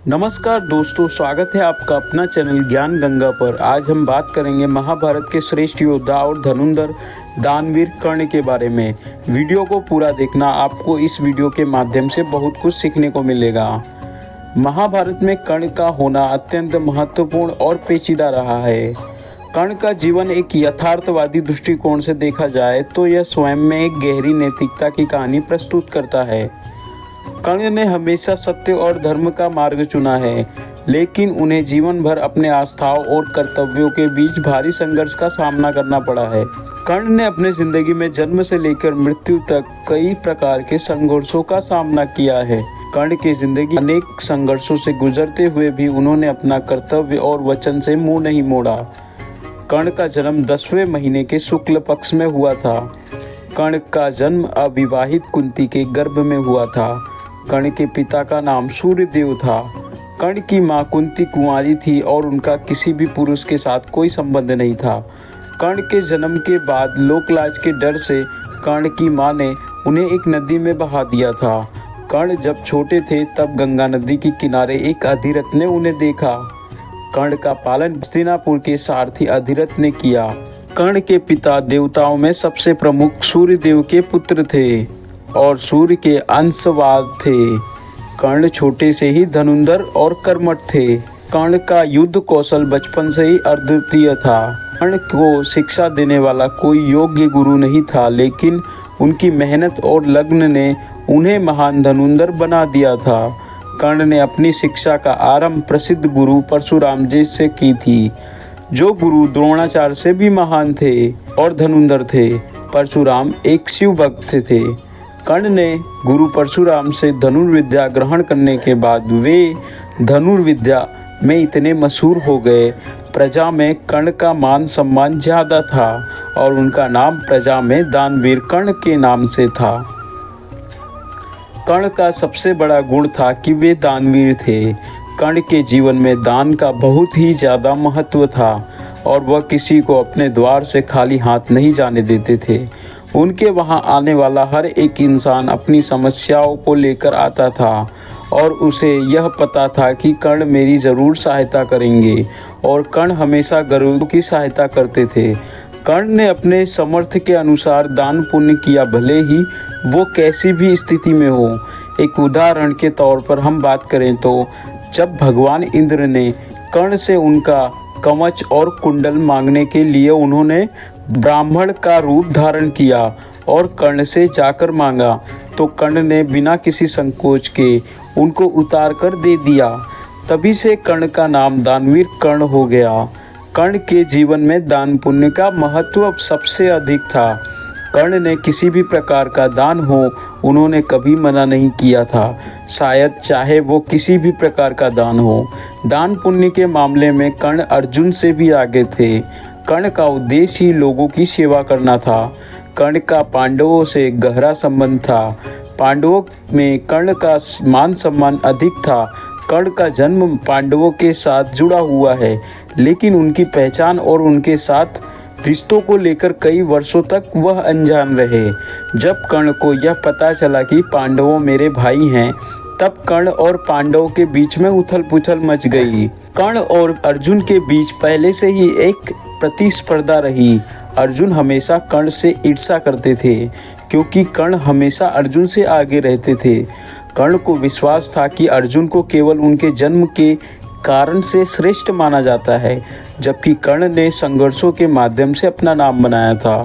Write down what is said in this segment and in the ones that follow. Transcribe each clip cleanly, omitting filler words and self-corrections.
नमस्कार दोस्तों, स्वागत है आपका अपना चैनल ज्ञान गंगा पर। आज हम बात करेंगे महाभारत के श्रेष्ठ योद्धा और धनुर्धर दानवीर कर्ण के बारे में। वीडियो को पूरा देखना, आपको इस वीडियो के माध्यम से बहुत कुछ सीखने को मिलेगा। महाभारत में कर्ण का होना अत्यंत महत्वपूर्ण और पेचीदा रहा है। कर्ण का जीवन एक यथार्थवादी दृष्टिकोण से देखा जाए तो यह स्वयं में एक गहरी नैतिकता की कहानी प्रस्तुत करता है। कर्ण ने हमेशा सत्य और धर्म का मार्ग चुना है, लेकिन उन्हें जीवन भर अपने आस्थाओं और कर्तव्यों के बीच भारी संघर्ष का सामना करना पड़ा है। कर्ण ने अपनी जिंदगी में जन्म से लेकर मृत्यु तक कई प्रकार के संघर्षों का सामना किया है। कर्ण की जिंदगी अनेक संघर्षों से गुजरते हुए भी उन्होंने अपना कर्तव्य और वचन से मुंह नहीं मोड़ा। कर्ण का जन्म 10वें महीने के शुक्ल पक्ष में हुआ था। कर्ण का जन्म अविवाहित कुंती के गर्भ में हुआ था। कर्ण के पिता का नाम सूर्यदेव था। कर्ण की मां कुंती कुंवारी थी और उनका किसी भी पुरुष के साथ कोई संबंध नहीं था। कर्ण के जन्म के बाद लोकलाज के डर से कर्ण की मां ने उन्हें एक नदी में बहा दिया था। कर्ण जब छोटे थे तब गंगा नदी के किनारे एक अधिरथ ने उन्हें देखा। कर्ण का पालन हस्तिनापुर के सारथी अधिरथ ने किया। कर्ण के पिता देवताओं में सबसे प्रमुख सूर्यदेव के पुत्र थे और सूर्य के अंशवाद थे। कर्ण छोटे से ही धनुर्धर और कर्मठ थे। कर्ण का युद्ध कौशल बचपन से ही अद्वितीय था। कर्ण को शिक्षा देने वाला कोई योग्य गुरु नहीं था, लेकिन उनकी मेहनत और लगन ने उन्हें महान धनुर्धर बना दिया था। कर्ण ने अपनी शिक्षा का आरंभ प्रसिद्ध गुरु परशुराम जी से की थी, जो गुरु द्रोणाचार्य से भी महान थे और धनुर्धर थे। परशुराम एक शिव भक्त थे। कर्ण ने गुरु परशुराम से धनुर्विद्या ग्रहण करने के बाद वे धनुर्विद्या में इतने मशहूर हो गए। प्रजा में कर्ण का मान सम्मान ज़्यादा था और उनका नाम प्रजा में दानवीर कर्ण के नाम से था। कर्ण का सबसे बड़ा गुण था कि वे दानवीर थे। कर्ण के जीवन में दान का बहुत ही ज़्यादा महत्व था और वह किसी को अपने द्वार से खाली हाथ नहीं जाने देते थे। उनके वहां आने वाला हर एक इंसान अपनी समस्याओं को लेकर आता था और उसे यह पता था कि कर्ण मेरी ज़रूर सहायता करेंगे, और कर्ण हमेशा गरीबों की सहायता करते थे। कर्ण ने अपने सामर्थ्य के अनुसार दान पुण्य किया, भले ही वो कैसी भी स्थिति में हो। एक उदाहरण के तौर पर हम बात करें तो जब भगवान इंद्र ने कर्ण से उनका कवच और कुंडल मांगने के लिए उन्होंने ब्राह्मण का रूप धारण किया और कर्ण से जाकर मांगा, तो कर्ण ने बिना किसी संकोच के उनको उतार कर दे दिया। तभी से कर्ण का नाम दानवीर कर्ण हो गया। कर्ण के जीवन में दान पुण्य का महत्व सबसे अधिक था। कर्ण ने किसी भी प्रकार का दान हो, उन्होंने कभी मना नहीं किया था, शायद चाहे वो किसी भी प्रकार का दान हो। दान पुण्य के मामले में कर्ण अर्जुन से भी आगे थे। कर्ण का उद्देश्य ही लोगों की सेवा करना था। कर्ण का पांडवों से गहरा संबंध था। पांडवों में कर्ण का मान सम्मान अधिक था। कर्ण का जन्म पांडवों के साथ जुड़ा हुआ है, लेकिन उनकी पहचान और उनके साथ रिश्तों को लेकर कई वर्षों तक वह अनजान रहे। जब कर्ण को यह पता चला कि पांडवों मेरे भाई हैं, तब कर्ण और पांडवों के बीच में उथल पुथल मच गई। कर्ण और अर्जुन के बीच पहले से ही एक प्रतिस्पर्धा रही। अर्जुन हमेशा कर्ण से ईर्ष्या करते थे, क्योंकि कर्ण हमेशा अर्जुन से आगे रहते थे। कर्ण को विश्वास था कि अर्जुन को केवल उनके जन्म के कारण से श्रेष्ठ माना जाता है, जबकि कर्ण ने संघर्षों के माध्यम से अपना नाम बनाया था।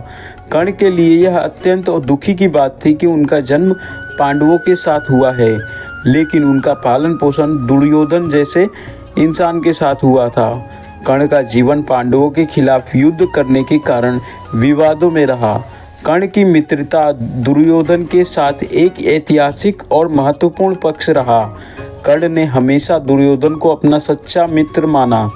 कर्ण के लिए यह अत्यंत दुखी की बात थी कि उनका जन्म पांडवों के साथ हुआ है, लेकिन उनका पालन पोषण दुर्योधन जैसे इंसान के साथ हुआ था। कर्ण का जीवन पांडवों के खिलाफ युद्ध करने के कारण विवादों में रहा। कर्ण की मित्रता दुर्योधन के साथ एक ऐतिहासिक और महत्वपूर्ण पक्ष रहा। कर्ण ने हमेशा दुर्योधन को अपना सच्चा मित्र माना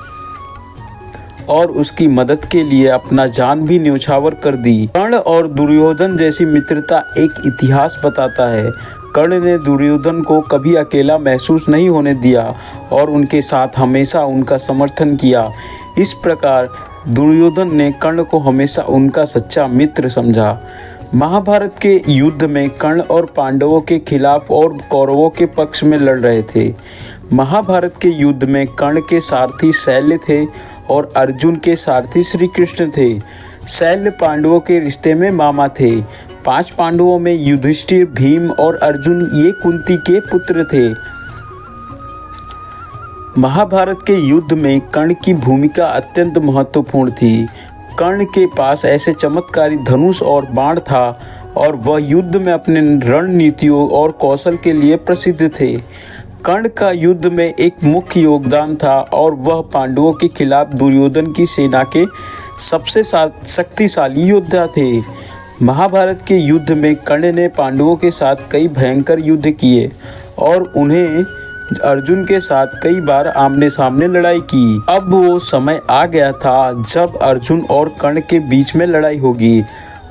और उसकी मदद के लिए अपना जान भी न्यौछावर कर दी। कर्ण और दुर्योधन जैसी मित्रता एक इतिहास बताता है। कर्ण ने दुर्योधन को कभी अकेला महसूस नहीं होने दिया और उनके साथ हमेशा उनका समर्थन किया। इस प्रकार दुर्योधन ने कर्ण को हमेशा उनका सच्चा मित्र समझा। महाभारत के युद्ध में कर्ण और पांडवों के खिलाफ और कौरवों के पक्ष में लड़ रहे थे। महाभारत के युद्ध में कर्ण के सारथी शैल्य थे और अर्जुन के सारथी श्री कृष्ण थे। शैल्य पांडवों के रिश्ते में मामा थे। 5 पांडवों में युधिष्ठिर, भीम और अर्जुन ये कुंती के पुत्र थे। महाभारत के युद्ध में कर्ण की भूमिका अत्यंत महत्वपूर्ण थी। कर्ण के पास ऐसे चमत्कारी धनुष और बाण था और वह युद्ध में अपने रणनीतियों और कौशल के लिए प्रसिद्ध थे। कर्ण का युद्ध में एक मुख्य योगदान था और वह पांडवों के खिलाफ दुर्योधन की सेना के सबसे शक्तिशाली योद्धा थे। महाभारत के युद्ध में कर्ण ने पांडवों के साथ कई भयंकर युद्ध किए और उन्हें अर्जुन के साथ कई बार आमने सामने लड़ाई की। अब वो समय आ गया था जब अर्जुन और कर्ण के बीच में लड़ाई होगी।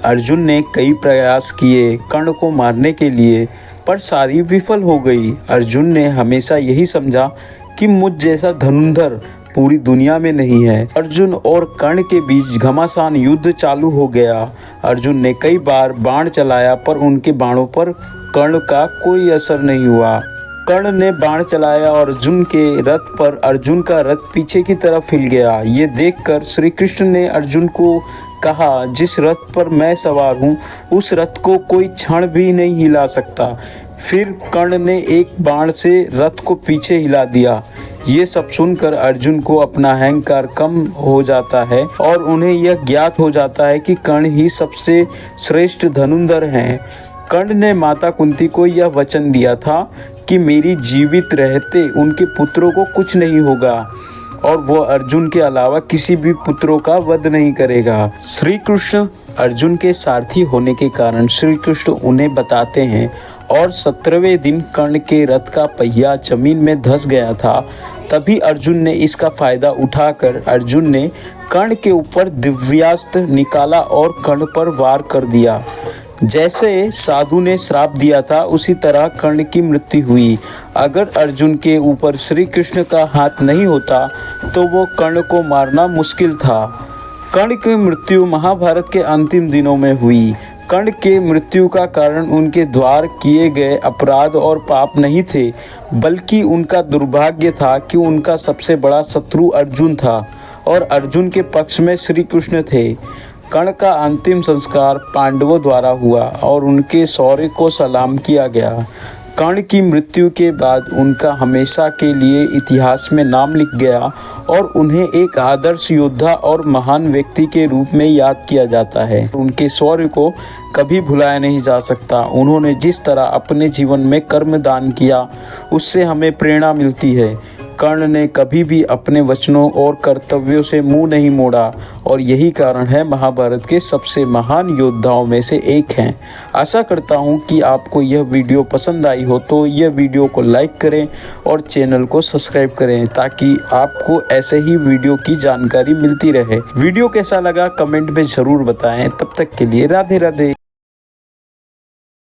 अर्जुन ने कई प्रयास किए कर्ण को मारने के लिए, पर सारी विफल हो गई। अर्जुन ने हमेशा यही समझा कि मुझ जैसा धनुर्धर पूरी दुनिया में नहीं है। अर्जुन और कर्ण के बीच घमासान युद्ध चालू हो गया। अर्जुन ने कई बार बाण चलाया पर उनके बाणों पर कर्ण का कोई असर नहीं हुआ। कर्ण ने बाण चलाया और अर्जुन के रथ पर। अर्जुन का रथ पीछे की तरफ हिल गया। ये देखकर श्री कृष्ण ने अर्जुन को कहा, जिस रथ पर मैं सवार हूँ उस रथ को कोई क्षण भी नहीं हिला सकता। फिर कर्ण ने एक बाण से रथ को पीछे हिला दिया। ये सब सुनकर अर्जुन को अपना अहंकार कम हो जाता है और उन्हें यह ज्ञात हो जाता है कि कर्ण ही सबसे श्रेष्ठ धनुर्धर हैं। कर्ण ने माता कुंती को यह वचन दिया था कि मेरी जीवित रहते उनके पुत्रों को कुछ नहीं होगा और वह अर्जुन के अलावा किसी भी पुत्रों का वध नहीं करेगा। श्री कृष्ण अर्जुन के सारथी होने के कारण श्री कृष्ण उन्हें बताते हैं और 17वें दिन कर्ण के रथ का पहिया जमीन में धंस गया था। तभी अर्जुन ने इसका फायदा उठाकर अर्जुन ने कर्ण के ऊपर दिव्यास्त्र निकाला और कर्ण पर वार कर दिया। जैसे साधु ने श्राप दिया था उसी तरह कर्ण की मृत्यु हुई। अगर अर्जुन के ऊपर श्री कृष्ण का हाथ नहीं होता तो वो कर्ण को मारना मुश्किल था। कर्ण की मृत्यु महाभारत के अंतिम दिनों में हुई। कर्ण के मृत्यु का कारण उनके द्वारा किए गए अपराध और पाप नहीं थे, बल्कि उनका दुर्भाग्य था कि उनका सबसे बड़ा शत्रु अर्जुन था और अर्जुन के पक्ष में श्री कृष्ण थे। कर्ण का अंतिम संस्कार पांडवों द्वारा हुआ और उनके शौर्य को सलाम किया गया। कर्ण की मृत्यु के बाद उनका हमेशा के लिए इतिहास में नाम लिख गया और उन्हें एक आदर्श योद्धा और महान व्यक्ति के रूप में याद किया जाता है। उनके शौर्य को कभी भुलाया नहीं जा सकता। उन्होंने जिस तरह अपने जीवन में कर्म दान किया उससे हमें प्रेरणा मिलती है। कर्ण ने कभी भी अपने वचनों और कर्तव्यों से मुंह नहीं मोड़ा और यही कारण है महाभारत के सबसे महान योद्धाओं में से एक हैं। आशा करता हूं कि आपको यह वीडियो पसंद आई हो तो यह वीडियो को लाइक करें और चैनल को सब्सक्राइब करें ताकि आपको ऐसे ही वीडियो की जानकारी मिलती रहे। वीडियो कैसा लगा कमेंट में ज़रूर बताएं। तब तक के लिए राधे राधे।